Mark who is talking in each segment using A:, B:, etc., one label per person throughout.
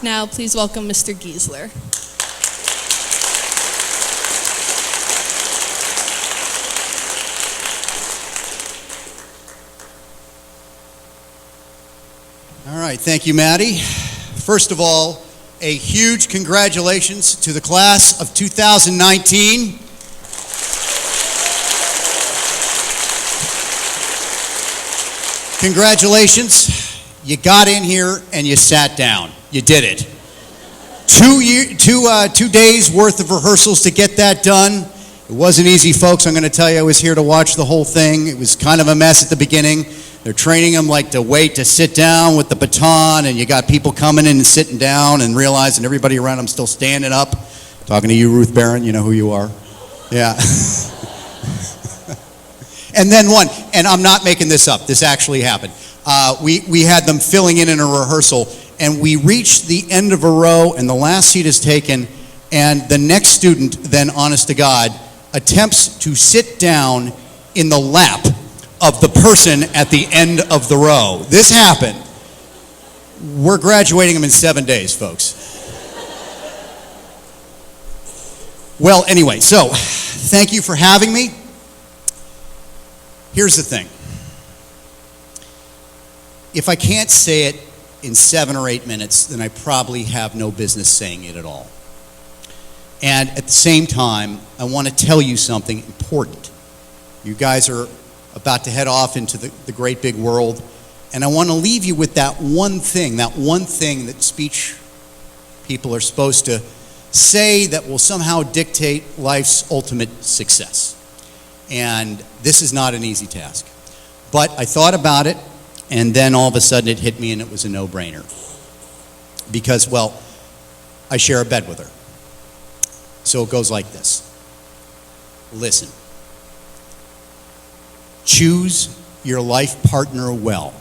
A: Now, please welcome Mr. Giessler.
B: All right, thank you, Maddie. First of all, a huge congratulations to the class of 2019. Congratulations. You got in here and you sat down. You did it. 2 days worth of rehearsals to get that done. It wasn't easy, folks. I'm going to tell you, I was here to watch the whole thing. It was kind of a mess at the beginning. They're training them like to wait to sit down with the baton, and you got people coming in and sitting down and realizing everybody around them still standing up. Talking to you, Ruth Barron, you know who you are. Yeah. And then one, and I'm not making this up, this actually happened. We had them filling in a rehearsal, and we reached the end of a row, and the last seat is taken, and the next student, then honest to God, attempts to sit down in the lap of the person at the end of the row. This happened. We're graduating them in 7 days, folks. Well, anyway, so thank you for having me. Here's the thing. If I can't say it in 7 or 8 minutes, then I probably have no business saying it at all. And at the same time, I want to tell you something important. You guys are about to head off into the great big world, and I want to leave you with that one thing that speech people are supposed to say that will somehow dictate life's ultimate success. And this is not an easy task. But I thought about it, and then all of a sudden it hit me, and it was a no-brainer. Because, well, I share a bed with her. So it goes like this. Listen. Choose your life partner well.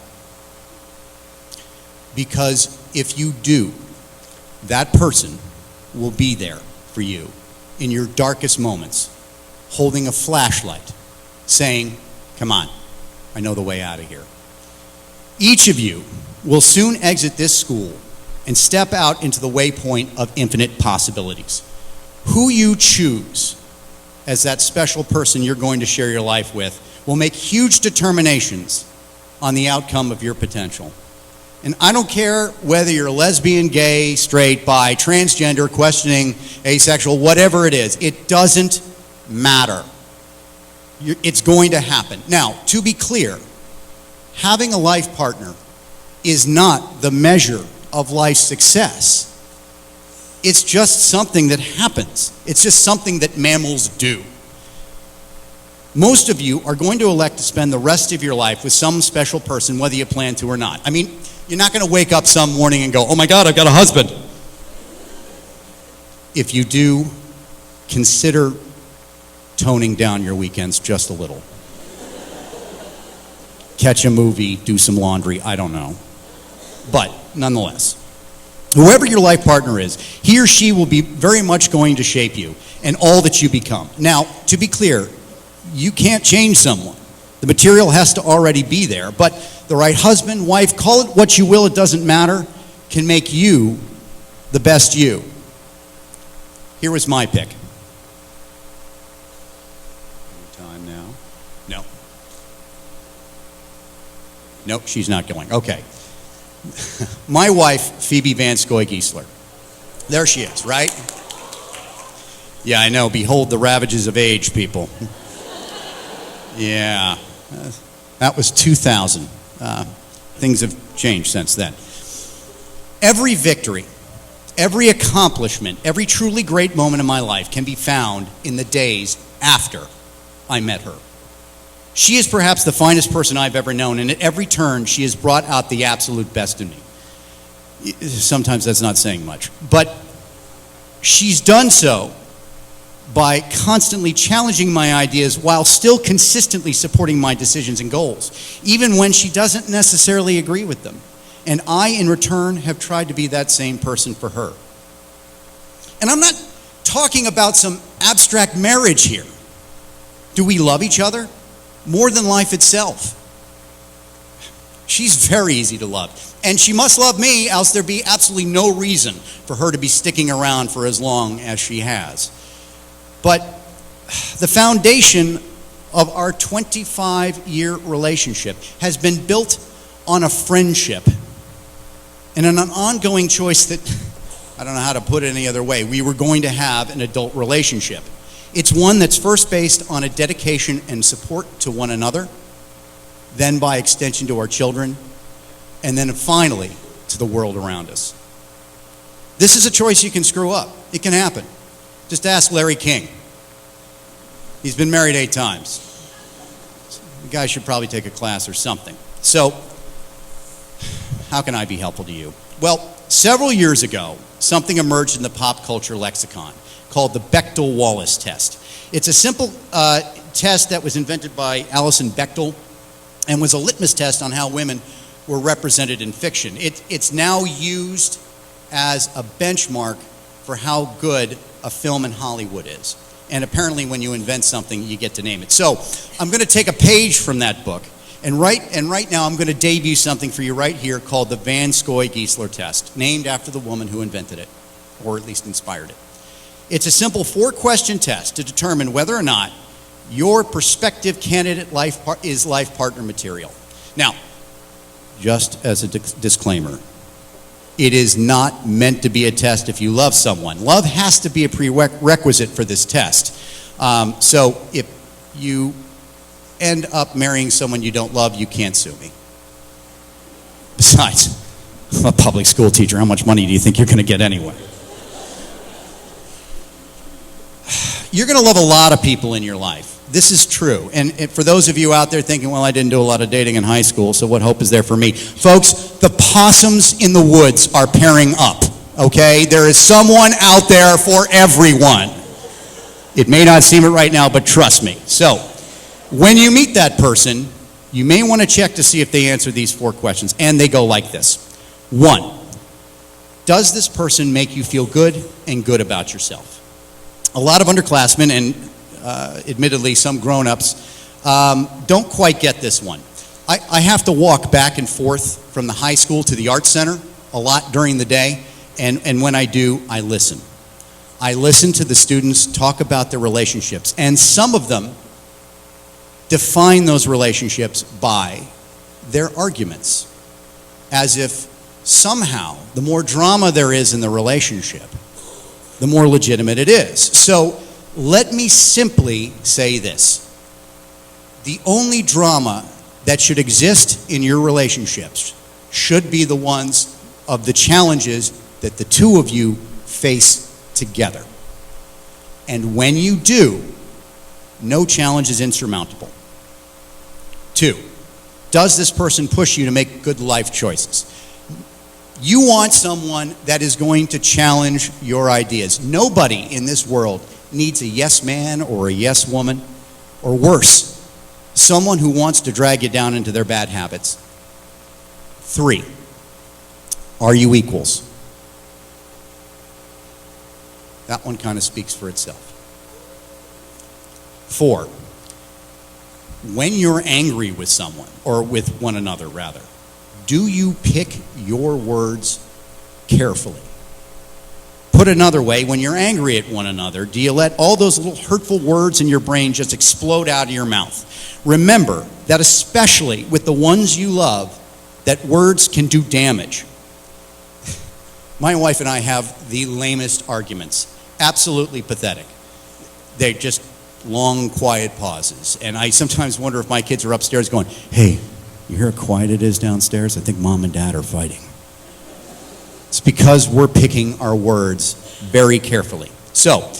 B: Because if you do, that person will be there for you in your darkest moments, holding a flashlight, saying, "Come on, I know the way out of here." Each of you will soon exit this school and step out into the waypoint of infinite possibilities. Who you choose as that special person you're going to share your life with will make huge determinations on the outcome of your potential. And I don't care whether you're lesbian, gay, straight, bi, transgender, questioning, asexual, whatever it is. It doesn't matter. It's going to happen. Now, to be clear, having a life partner is not the measure of life's success. It's just something that happens. It's just something that mammals do. Most of you are going to elect to spend the rest of your life with some special person, whether you plan to or not. I mean, you're not going to wake up some morning and go, "Oh my God, I've got a husband." If you do, consider toning down your weekends just a little. Catch a movie, do some laundry, I don't know. But nonetheless, whoever your life partner is, he or she will be very much going to shape you and all that you become. Now, to be clear, you can't change someone. The material has to already be there, but the right husband, wife, call it what you will, it doesn't matter, can make you the best you. Here was my pick. Time now? No. Nope, she's not going. Okay. My wife, Phoebe VanScoy Giessler. There she is, right? Yeah, I know. Behold the ravages of age, people. Yeah. That was 2000. Things have changed since then. Every victory, every accomplishment, every truly great moment in my life can be found in the days after I met her. She is perhaps the finest person I've ever known, and at every turn, she has brought out the absolute best in me. Sometimes that's not saying much, but she's done so by constantly challenging my ideas while still consistently supporting my decisions and goals, even when she doesn't necessarily agree with them. And I, in return, have tried to be that same person for her. And I'm not talking about some abstract marriage here. Do we love each other? More than life itself. She's very easy to love. And she must love me, else there'd be absolutely no reason for her to be sticking around for as long as she has. But the foundation of our 25-year relationship has been built on a friendship and an ongoing choice that, I don't know how to put it any other way, we were going to have an adult relationship. It's one that's first based on a dedication and support to one another, then by extension to our children, and then finally to the world around us. This is a choice you can screw up. It can happen. Just ask Larry King. He's been married 8 times. The guy should probably take a class or something. So, how can I be helpful to you? Well, several years ago, something emerged in the pop culture lexicon called the Bechdel-Wallace test. It's a simple test that was invented by Alison Bechdel and was a litmus test on how women were represented in fiction. It's now used as a benchmark for how good a film in Hollywood is. And apparently when you invent something, you get to name it. So I'm going to take a page from that book, and right now I'm going to debut something for you right here called the VanScoy Giessler test, named after the woman who invented it, or at least inspired it. It's a simple 4-question test to determine whether or not your prospective candidate is life partner material. Now, just as a disclaimer, it is not meant to be a test if you love someone. Love has to be a prerequisite for this test. So if you end up marrying someone you don't love, you can't sue me. Besides, I'm a public school teacher. How much money do you think you're going to get anyway? You're going to love a lot of people in your life. This is true. And for those of you out there thinking, well, I didn't do a lot of dating in high school, so what hope is there for me? Folks, the possums in the woods are pairing up, okay? There is someone out there for everyone. It may not seem it right now, but trust me. So, when you meet that person, you may want to check to see if they answer these 4 questions, and they go like this. 1, does this person make you feel good and good about yourself? A lot of underclassmen and admittedly some grown-ups don't quite get this one. I have to walk back and forth from the high school to the art center a lot during the day, and when I do, I listen. I listen to the students talk about their relationships, and some of them define those relationships by their arguments, as if somehow the more drama there is in the relationship, the more legitimate it is. So let me simply say this. The only drama that should exist in your relationships should be the ones of the challenges that the two of you face together. And when you do, no challenge is insurmountable. 2, does this person push you to make good life choices? You want someone that is going to challenge your ideas. Nobody in this world needs a yes man or a yes woman, or worse, someone who wants to drag you down into their bad habits. 3, are you equals? That one kind of speaks for itself. 4, when you're angry with someone, or with one another rather, do you pick your words carefully? Put another way, when you're angry at one another, do you let all those little hurtful words in your brain just explode out of your mouth? Remember that especially with the ones you love, that words can do damage. My wife and I have the lamest arguments. Absolutely pathetic. They're just long, quiet pauses. And I sometimes wonder if my kids are upstairs going, hey, you hear how quiet it is downstairs? I think mom and dad are fighting. It's because we're picking our words very carefully. So,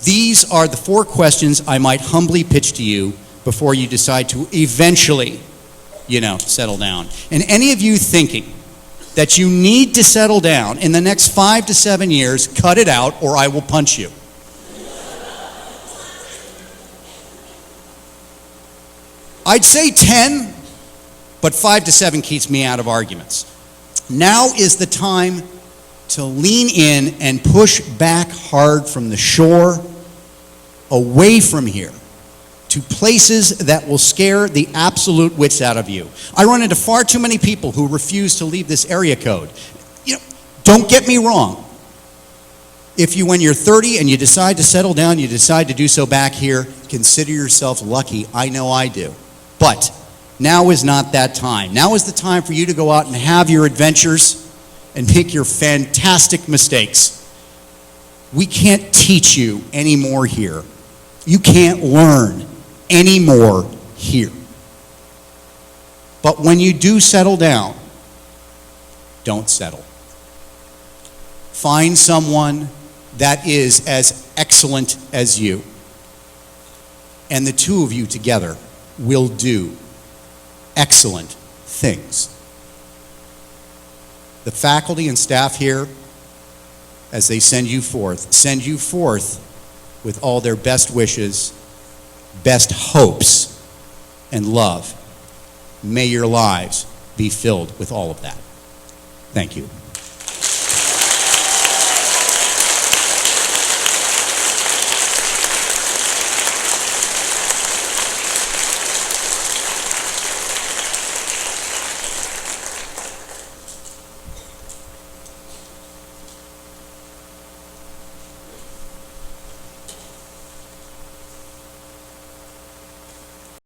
B: these are the 4 questions I might humbly pitch to you before you decide to eventually, settle down. And any of you thinking that you need to settle down in the next 5 to 7 years, cut it out or I will punch you. I'd say 10, but 5 to 7 keeps me out of arguments. Now is the time to lean in and push back hard from the shore, away from here, to places that will scare the absolute wits out of you. I run into far too many people who refuse to leave this area code. You know, don't get me wrong. If you, when you're 30 and you decide to settle down, you decide to do so back here, consider yourself lucky. I know I do. But now is not that time. Now is the time for you to go out and have your adventures and make your fantastic mistakes. We can't teach you anymore here. You can't learn anymore here. But when you do settle down, don't settle. Find someone that is as excellent as you. And the two of you together will do excellent things. The faculty and staff here, as they send you forth with all their best wishes, best hopes, and love. May your lives be filled with all of that. Thank you.